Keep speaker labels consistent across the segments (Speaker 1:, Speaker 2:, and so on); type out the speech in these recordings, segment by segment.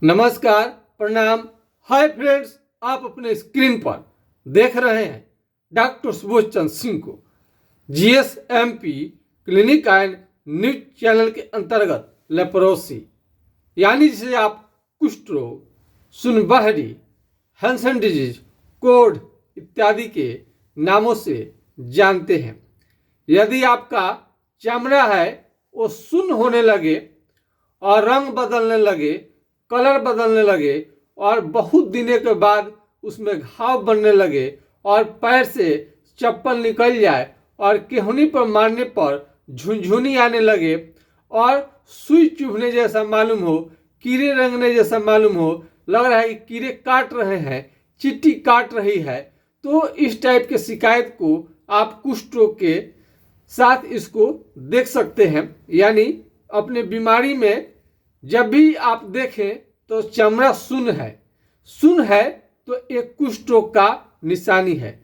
Speaker 1: नमस्कार, प्रणाम। Hi friends, आप अपने स्क्रीन पर देख रहे हैं डॉक्टर सुबोध चंद्र सिंह को जीएसएमपी क्लिनिक एंड न्यूज चैनल के अंतर्गत लेप्रोसी यानी जिसे आप कुष्ठ रोग, सुनबहरी, हैंसन डिजीज, कोढ़ इत्यादि के नामों से जानते हैं। यदि आपका चमड़ा है वो सुन्न होने लगे और रंग बदलने लगे, कलर बदलने लगे और बहुत दिनों के बाद उसमें घाव बनने लगे और पैर से चप्पल निकल जाए और केहनी पर मारने पर झुनझुनी आने लगे और सुई चुभने जैसा मालूम हो, कीड़े रंगने जैसा मालूम हो, लग रहा है कि कीड़े काट रहे हैं, चींटी काट रही है, तो इस टाइप के शिकायत को आप कुष्ठ रोग के साथ इसको देख सकते हैं। यानी अपने बीमारी में जब भी आप देखें तो चमड़ा सुन्न है तो एक कुष्ठ रोग का निशानी है।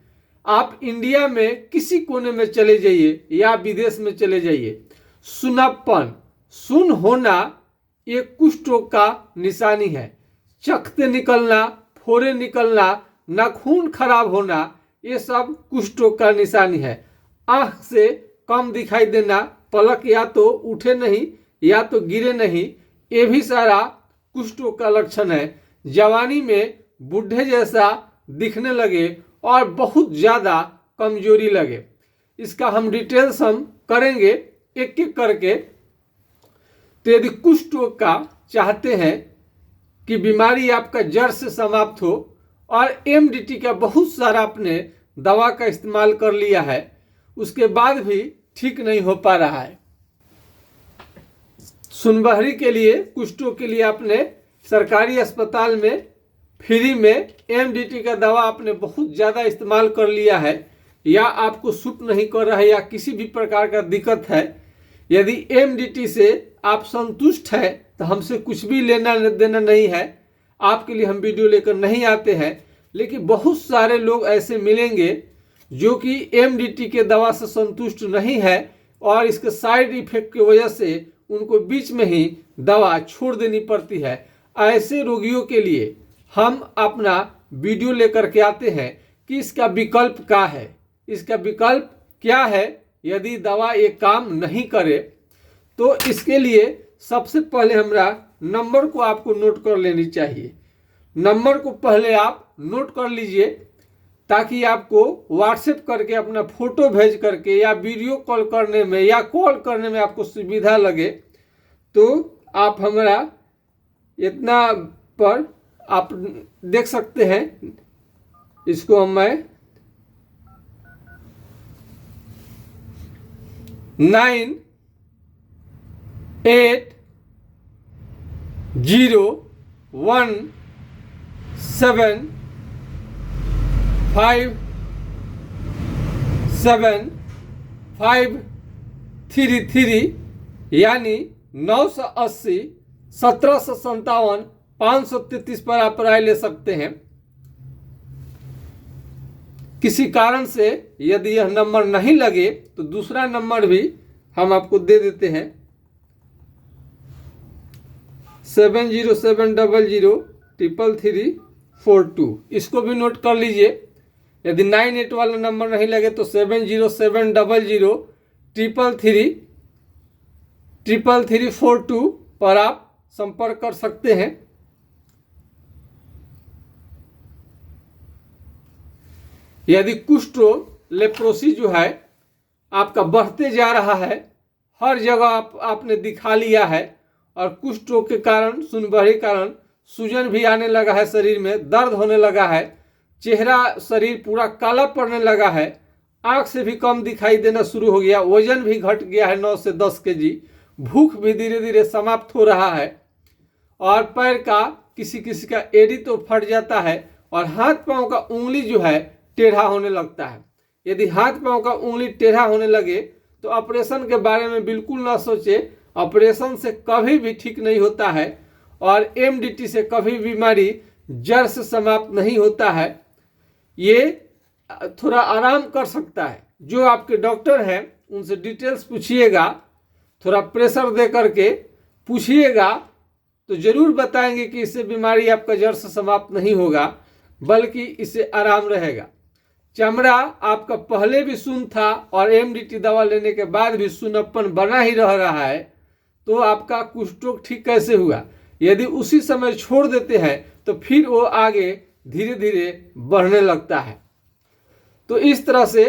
Speaker 1: आप इंडिया में किसी कोने में चले जाइए या विदेश में चले जाइए, सुन्नापन, सुन्न होना एक कुष्ठ रोग का निशानी है। चकते निकलना, फोड़े निकलना, नाखून खराब होना, ये सब कुष्ठ रोग का निशानी है। आँख से कम दिखाई देना, पलक या तो उठे नहीं या तो गिरे नहीं, ये भी सारा कुष्ठ रोग का लक्षण है। जवानी में बूढ़े जैसा दिखने लगे और बहुत ज़्यादा कमजोरी लगे। इसका हम डिटेल्स हम करेंगे एक एक करके। तो यदि कुष्ठ रोग का चाहते हैं कि बीमारी आपका जड़ से समाप्त हो और एमडीटी का बहुत सारा आपने दवा का इस्तेमाल कर लिया है, उसके बाद भी ठीक नहीं हो पा रहा है, सुनबहरी के लिए, कुष्ठ रोग के लिए आपने सरकारी अस्पताल में फ्री में एमडीटी का दवा आपने बहुत ज़्यादा इस्तेमाल कर लिया है या आपको सूट नहीं कर रहा है या किसी भी प्रकार का दिक्कत है, यदि एमडीटी से आप संतुष्ट हैं तो हमसे कुछ भी लेना देना नहीं है, आपके लिए हम वीडियो लेकर नहीं आते हैं। लेकिन बहुत सारे लोग ऐसे मिलेंगे जो कि एमडीटी के दवा से संतुष्ट नहीं है और इसके साइड इफेक्ट की वजह से उनको बीच में ही दवा छोड़ देनी पड़ती है। ऐसे रोगियों के लिए हम अपना वीडियो लेकर के आते हैं कि इसका विकल्प क्या है, इसका विकल्प क्या है। यदि दवा ये काम नहीं करे तो इसके लिए सबसे पहले हमारा नंबर को आपको नोट कर लेनी चाहिए। नंबर को पहले आप नोट कर लीजिए ताकि आपको व्हाट्सएप करके अपना फोटो भेज करके या वीडियो कॉल करने में या कॉल करने में आपको सुविधा लगे। तो आप हमारा इतना पर आप देख सकते हैं। इसको मैं 9807575333 यानी 980 1757 533 पर आप राय ले सकते हैं। किसी कारण से यदि यह नंबर नहीं लगे तो दूसरा नंबर भी हम आपको दे देते हैं, 7070333342। इसको भी नोट कर लीजिए। यदि 98 वाला नंबर नहीं लगे तो 707033333342 पर आप संपर्क कर सकते हैं। यदि कुष्ठ रोग लेप्रोसी जो है आपका बढ़ते जा रहा है, हर जगह आपने दिखा लिया है और कुष्ठ रोग के कारण, सुनबहरी कारण सूजन भी आने लगा है, शरीर में दर्द होने लगा है, चेहरा शरीर पूरा काला पड़ने लगा है, आँख से भी कम दिखाई देना शुरू हो गया, वजन भी घट गया है 9 से 10 kg, भूख भी धीरे धीरे समाप्त हो रहा है और पैर का किसी किसी का एड़ी तो फट जाता है और हाथ पांव का उंगली जो है टेढ़ा होने लगता है। यदि हाथ पांव का उंगली टेढ़ा होने लगे तो ऑपरेशन के बारे में बिल्कुल ना सोचे। ऑपरेशन से कभी भी ठीक नहीं होता है और एमडीटी से कभी बीमारी जड़ से समाप्त नहीं होता है। ये थोड़ा आराम कर सकता है। जो आपके डॉक्टर हैं उनसे डिटेल्स पूछिएगा, थोड़ा प्रेशर दे करके पूछिएगा तो जरूर बताएंगे कि इससे बीमारी आपका जड़ से समाप्त नहीं होगा, बल्कि इससे आराम रहेगा। चमड़ा आपका पहले भी सुन्न था और एमडीटी दवा लेने के बाद भी सुन्नपन बना ही रह रहा है, तो आपका कुष्ठ रोग ठीक कैसे हुआ? यदि उसी समय छोड़ देते हैं तो फिर वो आगे धीरे धीरे बढ़ने लगता है। तो इस तरह से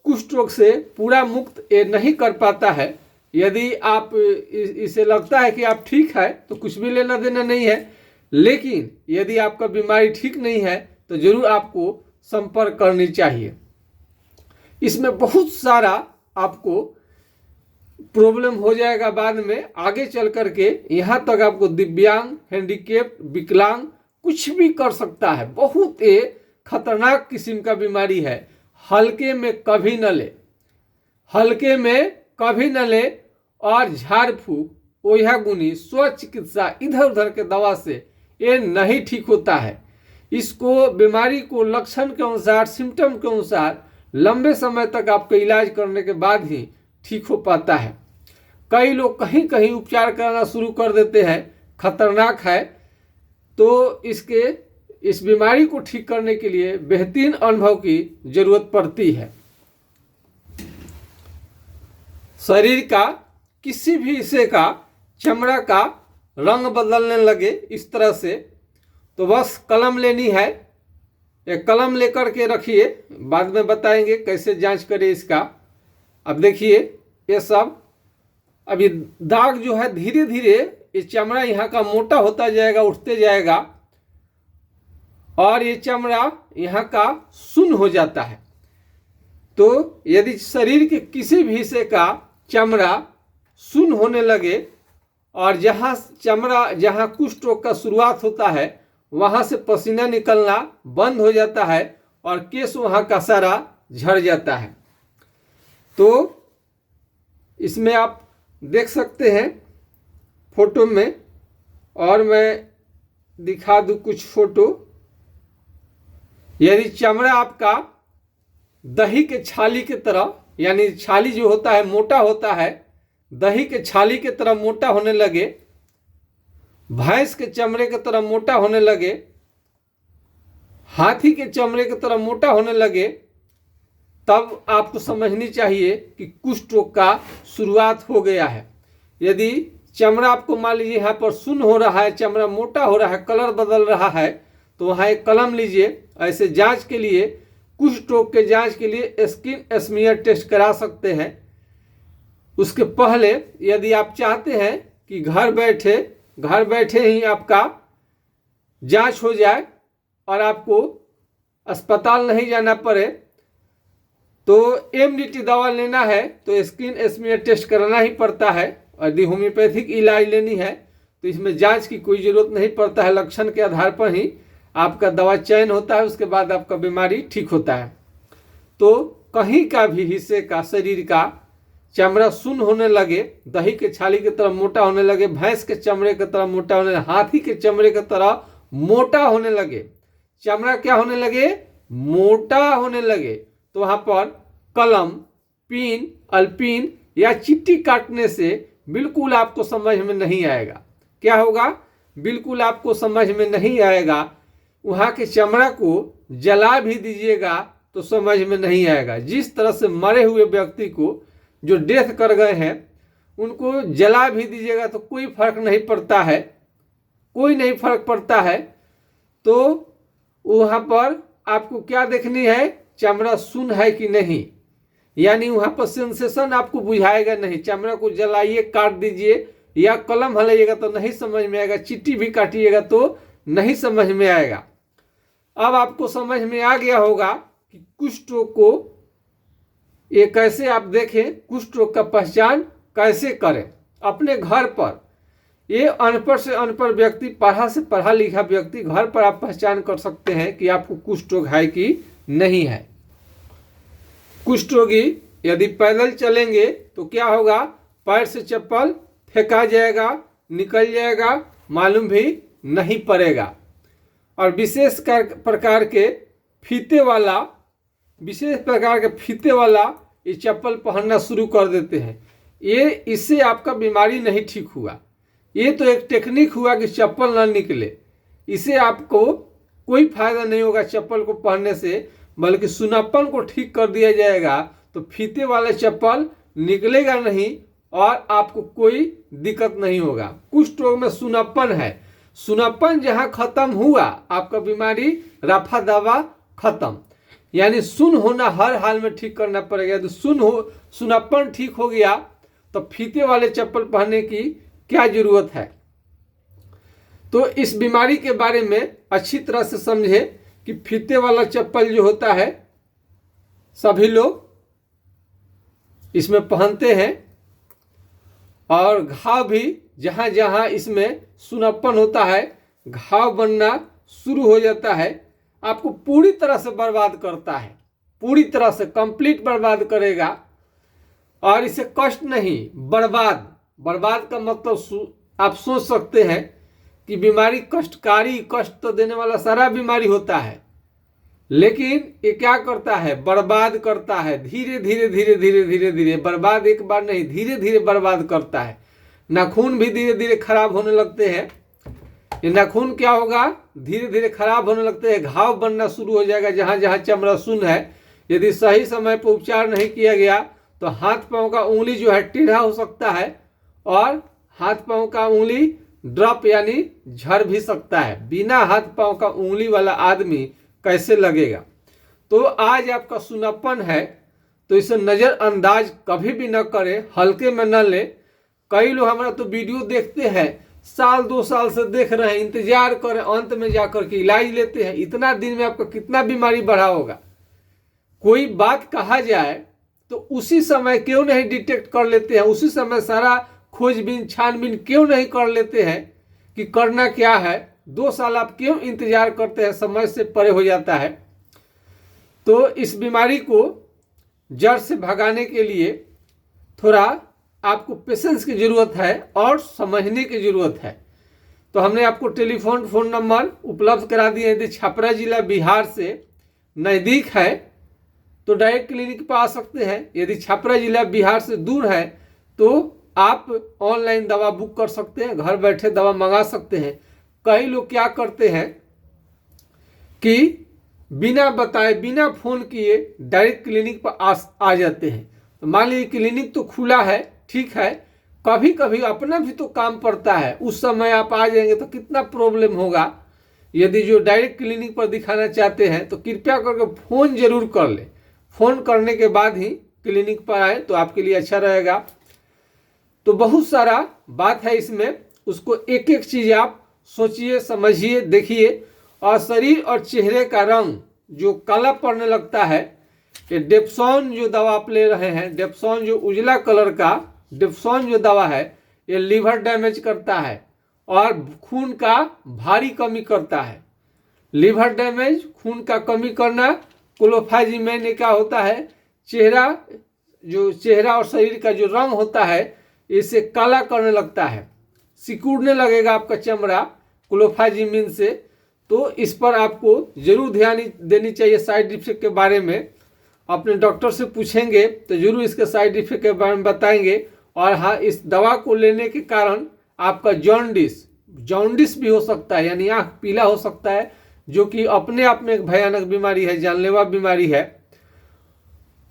Speaker 1: कुष्ठ रोग से पूरा मुक्त ये नहीं कर पाता है। यदि आप इसे लगता है कि आप ठीक है तो कुछ भी लेना देना नहीं है, लेकिन यदि आपका बीमारी ठीक नहीं है तो जरूर आपको संपर्क करनी चाहिए। इसमें बहुत सारा आपको प्रॉब्लम हो जाएगा बाद में आगे चल करके, यहाँ तक आपको दिव्यांग, हैंडीकेप, विकलांग कुछ भी कर सकता है। बहुत ही खतरनाक किस्म का बीमारी है। हल्के में कभी न ले, हल्के में कभी न ले। और झाड़ फूक, ओझा गुनी, स्वचिकित्सा, इधर उधर के दवा से ये नहीं ठीक होता है। इसको बीमारी को लक्षण के अनुसार, सिम्टम के अनुसार लंबे समय तक आपका इलाज करने के बाद ही ठीक हो पाता है। कई लोग कहीं कहीं उपचार कराना शुरू कर देते हैं, खतरनाक है। तो इस बीमारी को ठीक करने के लिए बेहतरीन अनुभव की जरूरत पड़ती है। शरीर का किसी भी हिस्से का चमड़ा का रंग बदलने लगे इस तरह से, तो बस कलम लेनी है। एक कलम लेकर के रखिए, बाद में बताएंगे कैसे जांच करें इसका। अब देखिए ये सब अभी दाग जो है धीरे धीरे ये चमड़ा यहाँ का मोटा होता जाएगा, उठते जाएगा, और ये चमड़ा यहाँ का सुन्न हो जाता है। तो यदि शरीर के किसी भी हिस्से का चमड़ा सुन्न होने लगे और जहाँ कुष्ठ रोग का शुरुआत होता है वहाँ से पसीना निकलना बंद हो जाता है और केश वहाँ का सारा झड़ जाता है। तो इसमें आप देख सकते हैं फोटो में, और मैं दिखा दूं कुछ फोटो। यदि चमड़ा आपका दही के छाली की तरह, यानी छाली जो होता है मोटा होता है, दही के छाली की तरह मोटा होने लगे, भैंस के चमड़े की तरह मोटा होने लगे, हाथी के चमड़े की तरह मोटा होने लगे, तब आपको समझनी चाहिए कि कुष्ठ रोग का शुरुआत हो गया है। यदि चमड़ा आपको मान लीजिए यहाँ पर सुन्न हो रहा है, चमड़ा मोटा हो रहा है, कलर बदल रहा है, तो वहाँ एक कलम लीजिए। ऐसे जांच के लिए, कुष्ठ रोग के जांच के लिए स्किन स्मीयर टेस्ट करा सकते हैं। उसके पहले यदि आप चाहते हैं कि घर बैठे ही आपका जांच हो जाए और आपको अस्पताल नहीं जाना पड़े, तो एमडीटी दवा लेना है तो स्किन स्मीयर टेस्ट कराना ही पड़ता है। यदि होम्योपैथिक इलाज लेनी है तो इसमें जांच की कोई ज़रूरत नहीं पड़ता है, लक्षण के आधार पर ही आपका दवा चयन होता है, उसके बाद आपका बीमारी ठीक होता है। तो कहीं का भी हिस्से का शरीर का चमड़ा सुन्न होने लगे, दही के छाली की तरह मोटा होने लगे, भैंस के चमड़े की तरह मोटा होने लगे, हाथी के चमड़े की तरह मोटा होने लगे, चमड़ा क्या होने लगे? मोटा होने लगे, तो वहाँ पर कलम, पिन, अल्पिन या चिट्टी काटने से बिल्कुल आपको समझ में नहीं आएगा। क्या होगा? बिल्कुल आपको समझ में नहीं आएगा। वहाँ के चमड़ा को जला भी दीजिएगा तो समझ में नहीं आएगा। जिस तरह से मरे हुए व्यक्ति को जो डेथ कर गए हैं उनको जला भी दीजिएगा तो कोई फर्क नहीं पड़ता है, कोई नहीं फर्क पड़ता है। तो वहाँ पर आपको क्या देखनी है? चमड़ा सुन्न है कि नहीं, यानी वहाँ पर सेंसेशन आपको बुझाएगा नहीं। चमड़ा को जलाइए, काट दीजिए या कलम हलाइएगा तो नहीं समझ में आएगा, चिट्टी भी काटिएगा तो नहीं समझ में आएगा। अब आपको समझ में आ गया होगा कि कुष्ठ रोग को ये कैसे आप देखें, कुष्ठ रोग का पहचान कैसे करें अपने घर पर। ये अनपढ़ से अनपढ़ व्यक्ति, पढ़ा से पढ़ा लिखा व्यक्ति, घर पर आप पहचान कर सकते हैं कि आपको कुष्ठ रोग है कि नहीं है। कुष्ठ रोगी यदि पैदल चलेंगे तो क्या होगा? पैर से चप्पल फेंका जाएगा, निकल जाएगा, मालूम भी नहीं पड़ेगा। और विशेष प्रकार के फीते वाला ये चप्पल पहनना शुरू कर देते हैं। इससे आपका बीमारी नहीं ठीक हुआ। ये तो एक टेक्निक हुआ कि चप्पल ना निकले। इसे आपको कोई फायदा नहीं होगा चप्पल को पहनने से, बल्कि सुनापन को ठीक कर दिया जाएगा तो फीते वाले चप्पल निकलेगा नहीं और आपको कोई दिक्कत नहीं होगा। कुष्ठ रोग में सुनापन है, सुनापन जहां खत्म हुआ आपका बीमारी रफा दवा खत्म। यानी सुन होना हर हाल में ठीक करना पड़ेगा। तो सुनापन ठीक हो गया तो फीते वाले चप्पल पहनने की क्या जरूरत है। तो इस बीमारी के बारे में अच्छी तरह से समझे कि फीते वाला चप्पल जो होता है सभी लोग इसमें पहनते हैं और घाव भी जहां जहां इसमें सुनापन होता है घाव बनना शुरू हो जाता है। आपको पूरी तरह से बर्बाद करता है, पूरी तरह से कंप्लीट बर्बाद करेगा। और इसे कष्ट नहीं, बर्बाद। बर्बाद का मतलब आप सोच सकते हैं कि बीमारी कष्टकारी, कष्ट तो देने वाला सारा बीमारी होता है, लेकिन ये क्या करता है, बर्बाद करता है। धीरे धीरे धीरे धीरे धीरे धीरे बर्बाद, एक बार नहीं, धीरे धीरे बर्बाद करता है। नाखून भी धीरे धीरे खराब होने लगते हैं। ये नाखून क्या होगा, धीरे धीरे खराब होने लगते हैं, घाव बनना शुरू हो जाएगा जहां जहां चमड़ा सुन्न है। यदि सही समय पर उपचार नहीं किया गया तो हाथ पांव का उंगली जो है टेढ़ा हो सकता है और हाथ पांव का उंगली ड्रॉप यानी झड़ भी सकता है। बिना हाथ पांव का उंगली वाला आदमी कैसे लगेगा। तो आज आपका सुनापन है तो इसे नज़रअंदाज कभी भी न करें, हल्के में न ले। कई लोग हमारा तो वीडियो देखते हैं, साल 2 साल से देख रहे हैं, इंतजार करें, अंत में जाकर के इलाज लेते हैं। इतना दिन में आपका कितना बीमारी बढ़ा होगा। कोई बात कहा जाए तो उसी समय क्यों नहीं डिटेक्ट कर लेते हैं, उसी समय सारा खोजबीन छानबीन क्यों नहीं कर लेते हैं कि करना क्या है। 2 साल आप क्यों इंतजार करते हैं, समय से परे हो जाता है। तो इस बीमारी को जड़ से भगाने के लिए थोड़ा आपको पेशेंस की जरूरत है और समझने की जरूरत है। तो हमने आपको फ़ोन नंबर उपलब्ध करा दिए। यदि छपरा जिला बिहार से नज़दीक है तो डायरेक्ट क्लिनिक पर आ सकते हैं। यदि छपरा जिला बिहार से दूर है तो आप ऑनलाइन दवा बुक कर सकते हैं, घर बैठे दवा मंगा सकते हैं। कई लोग क्या करते हैं कि बिना बताए, बिना फ़ोन किए डायरेक्ट क्लिनिक पर आ जाते हैं। तो मान लीजिए क्लिनिक तो खुला है, ठीक है, कभी कभी अपना भी तो काम पड़ता है, उस समय आप आ जाएंगे तो कितना प्रॉब्लम होगा। यदि जो डायरेक्ट क्लिनिक पर दिखाना चाहते हैं तो कृपया करके फ़ोन जरूर कर लें। फ़ोन करने के बाद ही क्लिनिक पर आए तो आपके लिए अच्छा रहेगा। तो बहुत सारा बात है इसमें, उसको एक एक चीज़ आप सोचिए, समझिए, देखिए। और शरीर और चेहरे का रंग जो काला पड़ने लगता है, ये डेप्सॉन जो दवा आप ले रहे हैं, डेप्सॉन जो उजला कलर का डेप्सॉन जो दवा है, ये लीवर डैमेज करता है और खून का भारी कमी करता है। लीवर डैमेज, खून का कमी करना, क्लोफाजिमेन ने क्या होता है, चेहरा और शरीर का जो रंग होता है इसे काला करने लगता है, सिकुड़ने लगेगा आपका चमड़ा क्लोफाजिमिन से। तो इस पर आपको जरूर ध्यान देनी चाहिए। साइड इफेक्ट के बारे में अपने डॉक्टर से पूछेंगे तो जरूर इसके साइड इफेक्ट के बारे में बताएंगे। और हाँ, इस दवा को लेने के कारण आपका जॉन्डिस भी हो सकता है, यानी आँख पीला हो सकता है, जो कि अपने आप में एक भयानक बीमारी है, जानलेवा बीमारी है।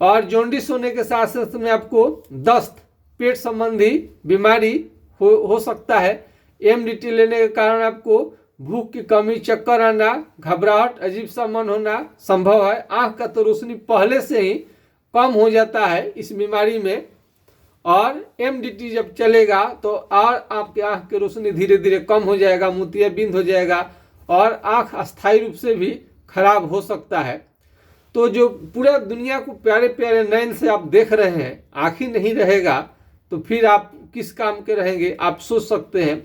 Speaker 1: और जॉन्डिस होने के साथ साथ में आपको दस्त, पेट संबंधी बीमारी हो सकता है। एमडीटी लेने के कारण आपको भूख की कमी, चक्कर आना, घबराहट, अजीब सा मन होना संभव है। आँख का तो रोशनी पहले से ही कम हो जाता है इस बीमारी में, और एमडीटी जब चलेगा तो और आपके आँख की रोशनी धीरे धीरे कम हो जाएगा, मोतियाबिंद हो जाएगा और आँख अस्थायी रूप से भी खराब हो सकता है। तो जो पूरा दुनिया को प्यारे प्यारे नयन से आप देख रहे हैं, आँख ही नहीं रहेगा तो फिर आप किस काम के रहेंगे, आप सोच सकते हैं।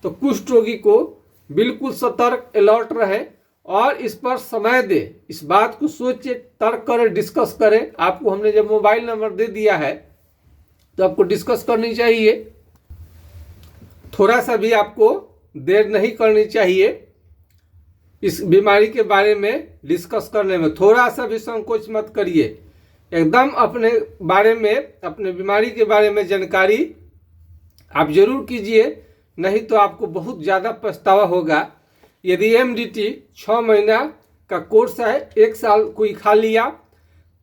Speaker 1: तो कुष्ठ रोगी को बिल्कुल सतर्क, अलर्ट रहे और इस पर समय दे, इस बात को सोचे, तर्क करें, डिस्कस करें। आपको हमने जब मोबाइल नंबर दे दिया है तो आपको डिस्कस करनी चाहिए। थोड़ा सा भी आपको देर नहीं करनी चाहिए इस बीमारी के बारे में डिस्कस करने में। थोड़ा सा भी संकोच मत करिए, एकदम अपने बारे में, अपने बीमारी के बारे में जानकारी आप जरूर कीजिए। नहीं तो आपको बहुत ज़्यादा पछतावा होगा। यदि एमडीटी 6 महीना का कोर्स है, 1 साल कोई खा लिया,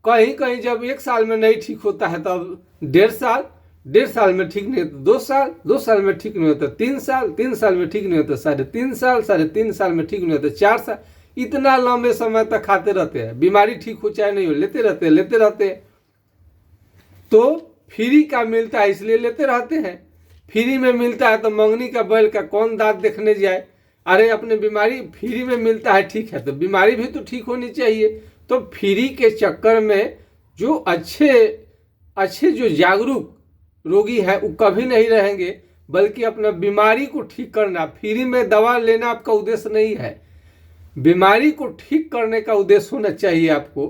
Speaker 1: कहीं कहीं जब 1 साल में नहीं ठीक होता है तब 1.5 साल में ठीक नहीं होता 2 साल में ठीक नहीं होता 3 साल में ठीक नहीं होता 3.5 साल में ठीक नहीं होता 4 साल, इतना लंबे समय तक खाते रहते हैं। बीमारी ठीक हो चाहे नहीं हो, लेते रहते हैं। तो फ्री का मिलता है इसलिए लेते रहते हैं। फ्री में मिलता है तो मंगनी का बैल का कौन दांत देखने जाए। अरे अपने बीमारी फ्री में मिलता है, ठीक है, तो बीमारी भी तो ठीक होनी चाहिए। तो फ्री के चक्कर में जो अच्छे जो जागरूक रोगी है वो कभी नहीं रहेंगे, बल्कि अपना बीमारी को ठीक करना। फ्री में दवा लेना आपका उद्देश्य नहीं है, बीमारी को ठीक करने का उद्देश्य होना चाहिए आपको।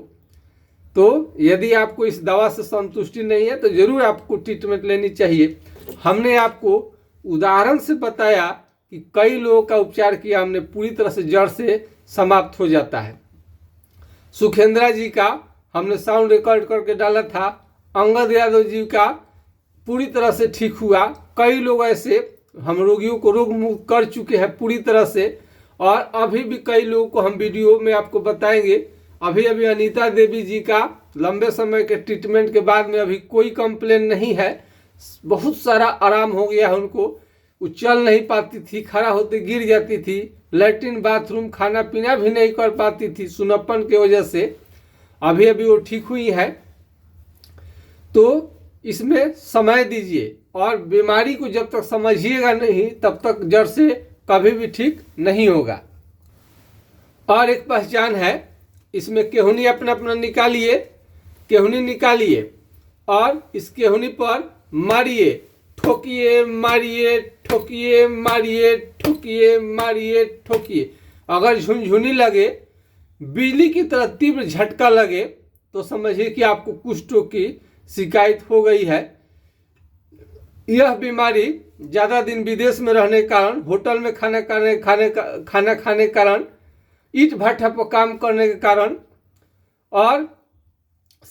Speaker 1: तो यदि आपको इस दवा से संतुष्टि नहीं है तो जरूर आपको ट्रीटमेंट लेनी चाहिए। हमने आपको उदाहरण से बताया कि कई लोगों का उपचार किया हमने, पूरी तरह से जड़ से समाप्त हो जाता है। सुखेंद्रा जी का हमने साउंड रिकॉर्ड करके डाला था, अंगद यादव जी का पूरी तरह से ठीक हुआ। कई लोग ऐसे हम रोगियों को रोग मुक्त कर चुके हैं पूरी तरह से, और अभी भी कई लोगों को हम वीडियो में आपको बताएंगे। अभी अनीता देवी जी का लंबे समय के ट्रीटमेंट के बाद में अभी कोई कंप्लेन नहीं है, बहुत सारा आराम हो गया है उनको। वो चल नहीं पाती थी, खड़ा होते गिर जाती थी, लैट्रिन बाथरूम खाना पीना भी नहीं कर पाती थी सुनप्पन की वजह से। अभी वो ठीक हुई है। तो इसमें समय दीजिए, और बीमारी को जब तक समझिएगा नहीं तब तक जड़ से कभी भी ठीक नहीं होगा। और एक पहचान है, इसमें केहुनी अपना अपना निकालिए, केहुनी निकालिए और इस केहुनी पर मारिए, ठोकिए मारिए, ठोकिए मारिए, ठोकिए मारिए, ठोकिए। अगर झुनझुनी लगे, बिजली की तरह तीव्र झटका लगे तो समझिए कि आपको कुष्ठ की शिकायत हो गई है। यह बीमारी ज़्यादा दिन विदेश में रहने के कारण, होटल में खाना खाने के कारण, ईंट भट्ठा पर काम करने के कारण और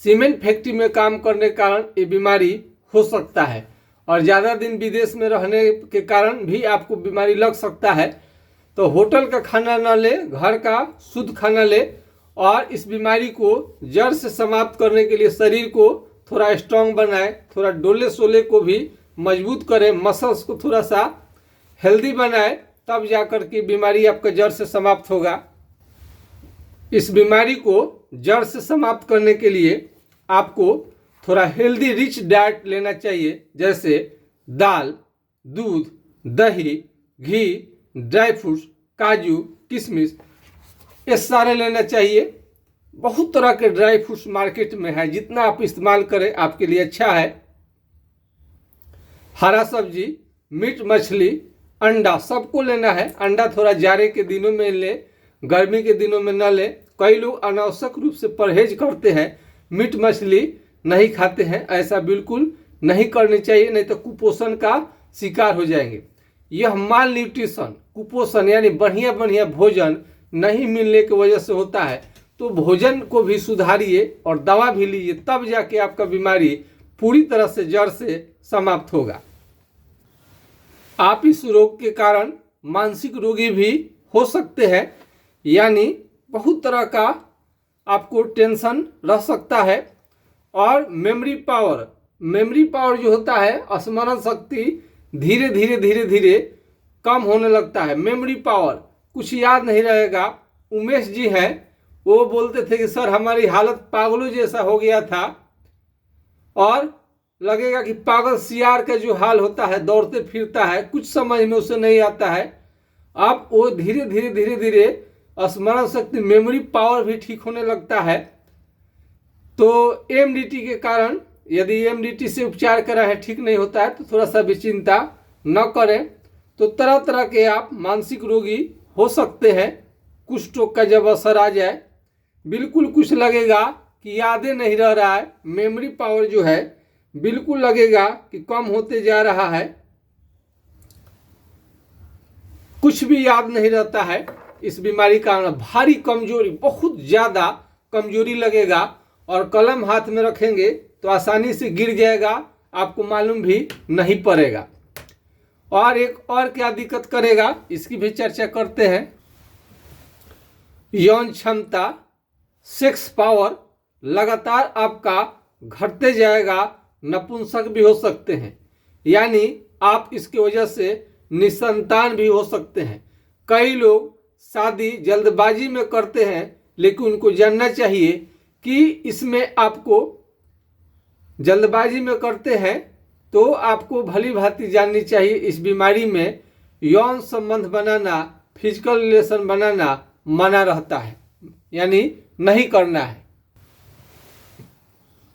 Speaker 1: सीमेंट फैक्ट्री में काम करने के कारण ये बीमारी हो सकता है। और ज़्यादा दिन विदेश में रहने के कारण भी आपको बीमारी लग सकता है। तो होटल का खाना ना ले, घर का शुद्ध खाना ले, और इस बीमारी को जड़ से समाप्त करने के लिए शरीर को थोड़ा स्ट्रांग बनाए, थोड़ा डोले सोले को भी मजबूत करे, मसल्स को थोड़ा सा हेल्दी बनाए, तब जाकर के बीमारी आपका जड़ से समाप्त होगा। इस बीमारी को जड़ से समाप्त करने के लिए आपको थोड़ा हेल्दी रिच डाइट लेना चाहिए, जैसे दाल, दूध, दही, घी, ड्राई फ्रूट्स, काजू, किशमिश, ये सारे लेना चाहिए। बहुत तरह के ड्राई फ्रूट्स मार्केट में है, जितना आप इस्तेमाल करें आपके लिए अच्छा है। हरा सब्जी, मीट मछली, अंडा सबको लेना है। अंडा थोड़ा जाड़े के दिनों में ले, गर्मी के दिनों में न ले। कई लोग अनावश्यक रूप से परहेज करते हैं, मीट मछली नहीं खाते हैं, ऐसा बिल्कुल नहीं करनी चाहिए, नहीं तो कुपोषण का शिकार हो जाएंगे। यह माल न्यूट्रिशन, कुपोषण यानी बढ़िया बढ़िया भोजन नहीं मिलने की वजह से होता है। तो भोजन को भी सुधारिए और दवा भी लीजिए, तब जाके आपका बीमारी पूरी तरह से जड़ से समाप्त होगा। आप इस रोग के कारण मानसिक रोगी भी हो सकते हैं, यानी बहुत तरह का आपको टेंशन रह सकता है। और मेमोरी पावर जो होता है, स्मरण शक्ति धीरे धीरे कम होने लगता है। मेमोरी पावर, कुछ याद नहीं रहेगा। उमेश जी हैं, वो बोलते थे कि सर हमारी हालत पागलों जैसा हो गया था, और लगेगा कि पागल सियार का जो हाल होता है, दौड़ते फिरता है, कुछ समझ में उसे नहीं आता है। अब वो धीरे धीरे स्मरण शक्ति, मेमोरी पावर भी ठीक होने लगता है। तो एमडीटी के कारण, यदि एमडीटी से उपचार करा है ठीक नहीं होता है तो थोड़ा सा भी चिंता न करें। तो तरह तरह के आप मानसिक रोगी हो सकते हैं। कुष्ठ रोग का जब असर आ जाए, बिल्कुल कुछ लगेगा कि यादें नहीं रह रहा है, मेमोरी पावर जो है बिल्कुल लगेगा कि कम होते जा रहा है, कुछ भी याद नहीं रहता है। इस बीमारी का भारी कमजोरी, बहुत ज़्यादा कमजोरी लगेगा, और कलम हाथ में रखेंगे तो आसानी से गिर जाएगा, आपको मालूम भी नहीं पड़ेगा। और एक और क्या दिक्कत करेगा इसकी भी चर्चा करते हैं। यौन क्षमता, सेक्स पावर लगातार आपका घटते जाएगा, नपुंसक भी हो सकते हैं, यानी आप इसकी वजह से निसंतान भी हो सकते हैं। कई लोग शादी जल्दबाजी में करते हैं, लेकिन उनको जानना चाहिए कि इसमें आपको जल्दबाजी में करते हैं तो आपको भली भांति जाननी चाहिए इस बीमारी में यौन संबंध बनाना, फिजिकल रिलेशन बनाना मना रहता है, यानी नहीं करना है।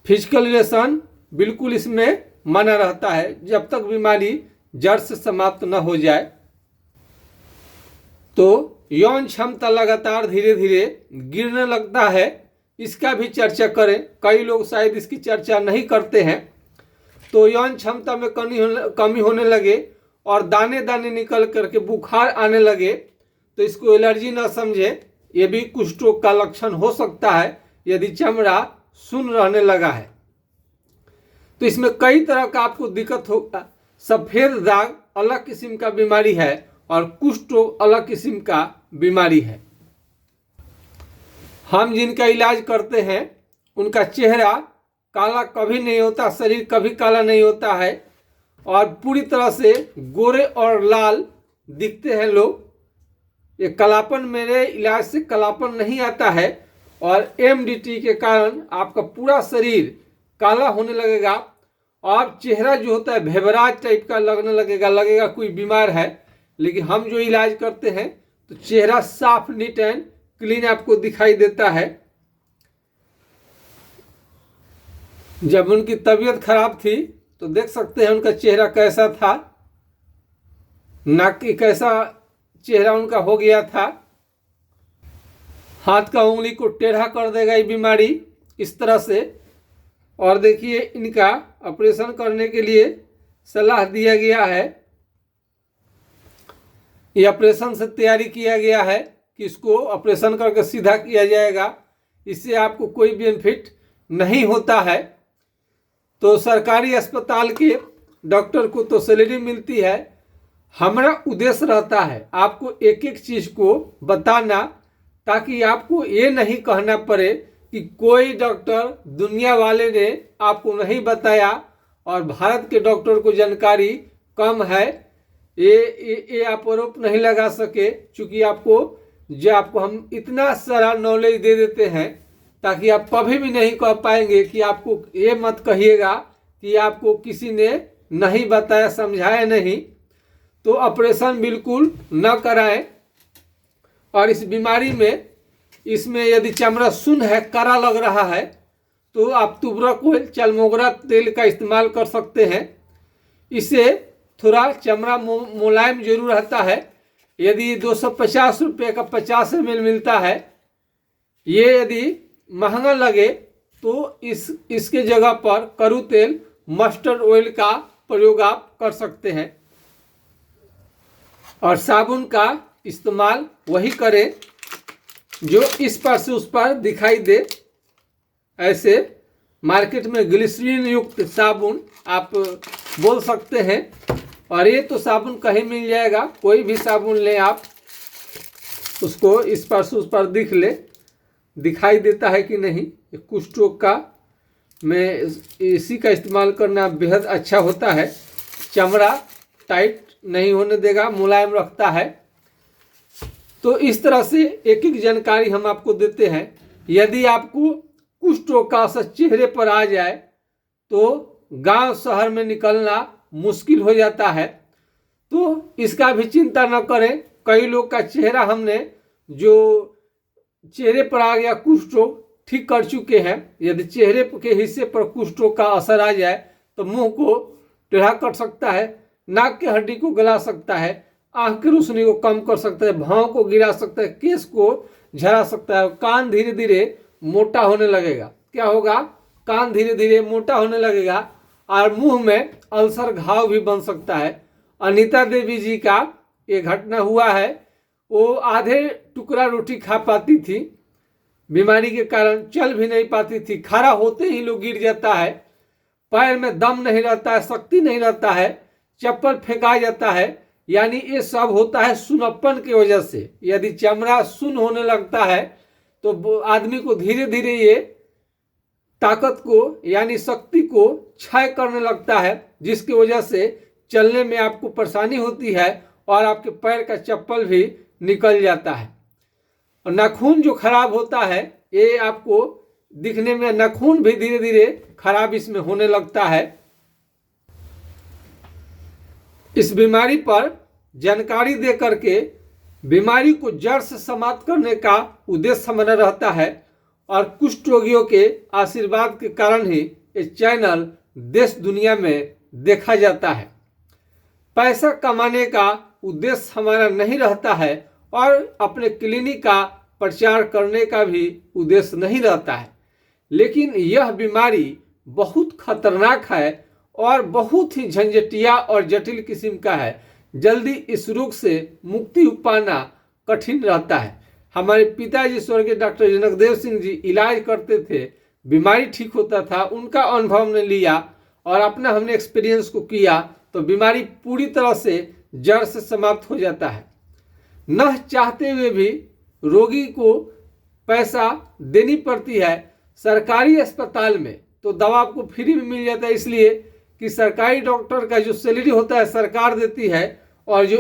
Speaker 1: फिजिकल रिलेशन बिल्कुल इसमें मना रहता है जब तक बीमारी जड़ से समाप्त न हो जाए। तो यौन क्षमता लगातार धीरे धीरे गिरने लगता है, इसका भी चर्चा करें। कई लोग शायद इसकी चर्चा नहीं करते हैं। तो यौन क्षमता में कमी होने लगे और दाने दाने निकल करके बुखार आने लगे तो इसको एलर्जी न समझे, ये भी कुष्ठ रोग का लक्षण हो सकता है यदि चमड़ा सुन्न रहने लगा है। तो इसमें कई तरह का आपको दिक्कत होगा। सफेद दाग अलग किस्म का बीमारी है और कुष्ठ रोग अलग किस्म का बीमारी है। हम जिनका इलाज करते हैं उनका चेहरा काला कभी नहीं होता, शरीर कभी काला नहीं होता है और पूरी तरह से गोरे और लाल दिखते हैं लोग। ये कालापन, मेरे इलाज से कालापन नहीं आता है और एमडीटी के कारण आपका पूरा शरीर काला होने लगेगा और चेहरा जो होता है भेबराज टाइप का लगने लगेगा कोई बीमार है। लेकिन हम जो इलाज करते हैं तो चेहरा साफ, नीट एंड क्लीन आपको दिखाई देता है। जब उनकी तबीयत खराब थी तो देख सकते हैं उनका चेहरा कैसा था, नाक की कैसा चेहरा उनका हो गया था। हाथ का उंगली को टेढ़ा कर देगा ये बीमारी इस तरह से। और देखिए इनका ऑपरेशन करने के लिए सलाह दिया गया है। ये ऑपरेशन से तैयारी किया गया है कि इसको ऑपरेशन करके सीधा किया जाएगा, इससे आपको कोई बेनिफिट नहीं होता है। तो सरकारी अस्पताल के डॉक्टर को तो सैलरी मिलती है, हमारा उद्देश्य रहता है आपको एक एक चीज़ को बताना ताकि आपको ये नहीं कहना पड़े कि कोई डॉक्टर दुनिया वाले ने आपको नहीं बताया और भारत के डॉक्टर को जानकारी कम है। ये आप आरोप नहीं लगा सके, क्योंकि आपको हम इतना सारा नॉलेज दे देते हैं ताकि आप कभी भी नहीं कह पाएंगे कि आपको ये मत कहिएगा कि आपको किसी ने नहीं बताया, समझाया नहीं। तो ऑपरेशन बिल्कुल न कराएं। और इस बीमारी में इसमें यदि चमड़ा सुन्न है, काला लग रहा है, तो आप तुबरक ऑयल, चलमोगरा तेल का इस्तेमाल कर सकते हैं। इससे थोड़ा चमड़ा मुलायम जरूर रहता है। यदि 250 रुपये का 50 ml मिलता है, ये यदि महंगा लगे तो इसके जगह पर करू तेल, मस्टर्ड ऑयल का प्रयोग आप कर सकते हैं। और साबुन का इस्तेमाल वही करें जो इस पर से उस पर दिखाई दे। ऐसे मार्केट में ग्लिसरीन युक्त साबुन आप बोल सकते हैं। और ये तो साबुन कहीं मिल जाएगा, कोई भी साबुन ले आप, उसको इस पर से उस पर दिखाई देता है कि नहीं। कुष्ठ रोग का में इसी का इस्तेमाल करना बेहद अच्छा होता है। चमड़ा टाइट नहीं होने देगा, मुलायम रखता है। तो इस तरह से एक एक जानकारी हम आपको देते हैं। यदि आपको कुष्ठ रोग का असर चेहरे पर आ जाए तो गांव शहर में निकलना मुश्किल हो जाता है, तो इसका भी चिंता न करें। कई लोग का चेहरा हमने जो चेहरे पर आ गया कुष्ठ रोग ठीक कर चुके हैं। यदि चेहरे के हिस्से पर कुष्ठ रोग का असर आ जाए तो मुंह को टेढ़ा कर सकता है, नाक की हड्डी को गला सकता है, आंख की रोशनी को कम कर सकता है, भाव को गिरा सकता है, केस को झरा सकता है। कान धीरे धीरे मोटा होने लगेगा। क्या होगा? कान धीरे धीरे मोटा होने लगेगा और मुंह में अल्सर, घाव भी बन सकता है। अनीता देवी जी का ये घटना हुआ है। वो आधे टुकड़ा रोटी खा पाती थी, बीमारी के कारण चल भी नहीं पाती थी। खड़ा होते ही लोग गिर जाता है, पैर में दम नहीं रहता है, शक्ति नहीं रहता है, चप्पल फेंका जाता है, यानी ये सब होता है सुनप्पन की वजह से। यदि चमड़ा सुन्न होने लगता है तो आदमी को धीरे धीरे ये ताकत को यानी शक्ति को क्षय करने लगता है, जिसकी वजह से चलने में आपको परेशानी होती है और आपके पैर का चप्पल भी निकल जाता है। और नाखून जो खराब होता है, ये आपको दिखने में नाखून भी धीरे धीरे खराब इसमें होने लगता है। इस बीमारी पर जानकारी दे करके बीमारी को जड़ से समाप्त करने का उद्देश्य हमारा रहता है और कुष्ठ रोगियों के आशीर्वाद के कारण ही ये चैनल देश दुनिया में देखा जाता है। पैसा कमाने का उद्देश्य हमारा नहीं रहता है और अपने क्लिनिक का प्रचार करने का भी उद्देश्य नहीं रहता है, लेकिन यह बीमारी बहुत खतरनाक है और बहुत ही झंझटिया और जटिल किस्म का है। जल्दी इस रोग से मुक्ति पाना कठिन रहता है। हमारे पिताजी स्वर्गीय डॉक्टर जनकदेव सिंह जी इलाज करते थे, बीमारी ठीक होता था, उनका अनुभव हमने लिया और अपना हमने एक्सपीरियंस को किया तो बीमारी पूरी तरह से जड़ से समाप्त हो जाता है। न चाहते हुए भी रोगी को पैसा देनी पड़ती है। सरकारी अस्पताल में तो दवा आपको फ्री में मिल जाता है, इसलिए कि सरकारी डॉक्टर का जो सैलरी होता है सरकार देती है और जो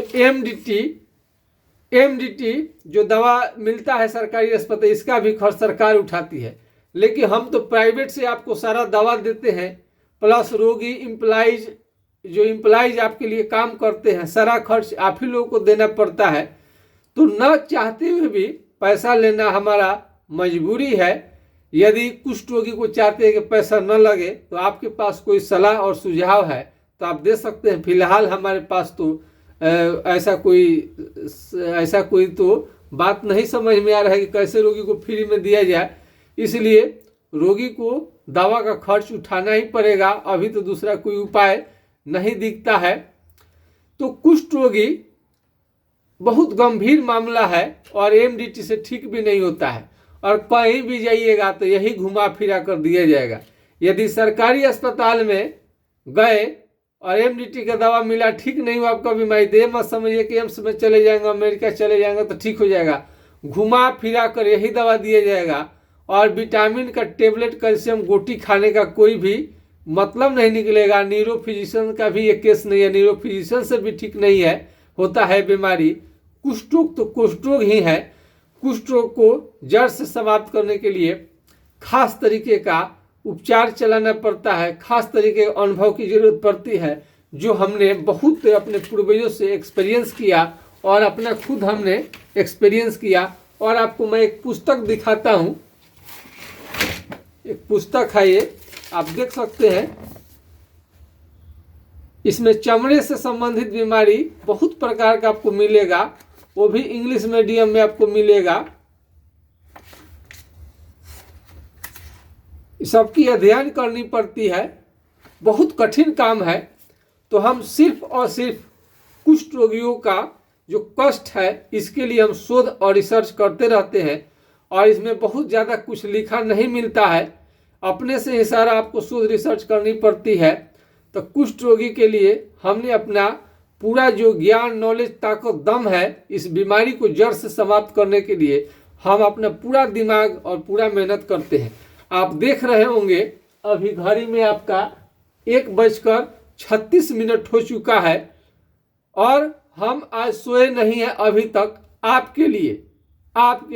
Speaker 1: एमडीटी जो दवा मिलता है सरकारी अस्पताल, इसका भी खर्च सरकार उठाती है। लेकिन हम तो प्राइवेट से आपको सारा दवा देते हैं, प्लस रोगी इम्प्लाइज आपके लिए काम करते हैं, सारा खर्च आप ही लोगों को देना पड़ता है। तो न चाहते हुए भी पैसा लेना हमारा मजबूरी है। यदि कुष्ठ रोगी को चाहते हैं कि पैसा न लगे तो आपके पास कोई सलाह और सुझाव है तो आप दे सकते हैं। फिलहाल हमारे पास तो ऐसा कोई तो बात नहीं समझ में आ रहा है कि कैसे रोगी को फ्री में दिया जाए, इसलिए रोगी को दवा का खर्च उठाना ही पड़ेगा। अभी तो दूसरा कोई उपाय नहीं दिखता है। तो कुष्ठ रोगी बहुत गंभीर मामला है और एमडीटी से ठीक भी नहीं होता है और कहीं भी जाइएगा तो यही घुमा फिरा कर दिया जाएगा। यदि सरकारी अस्पताल में गए और एमडीटी का दवा मिला, ठीक नहीं हुआ आपका बीमारी, तो ये मत समझिए कि एम्स में चले जाएंगे, अमेरिका चले जाएंगे तो ठीक हो जाएगा। घुमा फिरा कर यही दवा दिया जाएगा और विटामिन का टेबलेट, कैल्शियम गोटी खाने का कोई भी मतलब नहीं निकलेगा। न्यूरो फिजिशियन का भी ये केस नहीं है, न्यूरो फिजिशियन से भी ठीक नहीं है, होता है बीमारी। कुष्ठ रोग तो कुष्ठ रोग ही है। कुष्ठ रोग को जड़ से समाप्त करने के लिए खास तरीके का उपचार चलाना पड़ता है, खास तरीके के अनुभव की जरूरत पड़ती है, जो हमने बहुत अपने पूर्वजों से एक्सपीरियंस किया और अपना खुद हमने एक्सपीरियंस किया। और आपको मैं एक पुस्तक दिखाता हूँ। एक पुस्तक है, ये आप देख सकते हैं। इसमें चमड़े से संबंधित बीमारी बहुत प्रकार का आपको मिलेगा, वो भी इंग्लिश मीडियम में आपको मिलेगा। सबकी अध्ययन करनी पड़ती है, बहुत कठिन काम है। तो हम सिर्फ और सिर्फ कुष्ठ रोगियों का जो कष्ट है इसके लिए हम शोध और रिसर्च करते रहते हैं और इसमें बहुत ज़्यादा कुछ लिखा नहीं मिलता है, अपने से ही सारा आपको शोध रिसर्च करनी पड़ती है। तो कुष्ठ रोगी के लिए हमने अपना पूरा जो ज्ञान, नॉलेज, ताकत, दम है इस बीमारी को जड़ से समाप्त करने के लिए हम अपना पूरा दिमाग और पूरा मेहनत करते हैं। आप देख रहे होंगे अभी घड़ी में आपका 1:36 हो चुका है और हम आज सोए नहीं हैं अभी तक आपके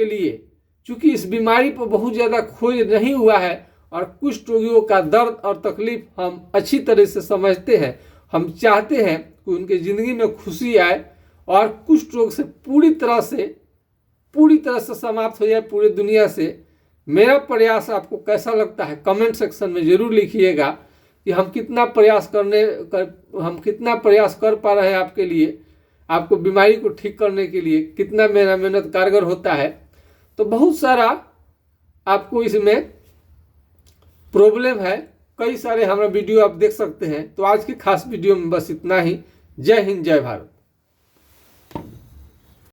Speaker 1: लिए चूंकि इस बीमारी पर बहुत ज़्यादा खोज नहीं हुआ है और कुष्ठ रोगियों का दर्द और तकलीफ हम अच्छी तरह से समझते हैं। हम चाहते हैं कि उनके ज़िंदगी में खुशी आए और कुष्ठ रोग से पूरी तरह से समाप्त हो जाए पूरी दुनिया से। मेरा प्रयास आपको कैसा लगता है कमेंट सेक्शन में ज़रूर लिखिएगा कि हम कितना प्रयास कर पा रहे हैं आपके लिए, आपको बीमारी को ठीक करने के लिए कितना मेरा मेहनत कारगर होता है। तो बहुत सारा आपको इसमें प्रॉब्लम है, कई सारे हमारा वीडियो आप देख सकते हैं। तो आज की खास वीडियो में बस इतना ही। जय हिंद, जय भारत।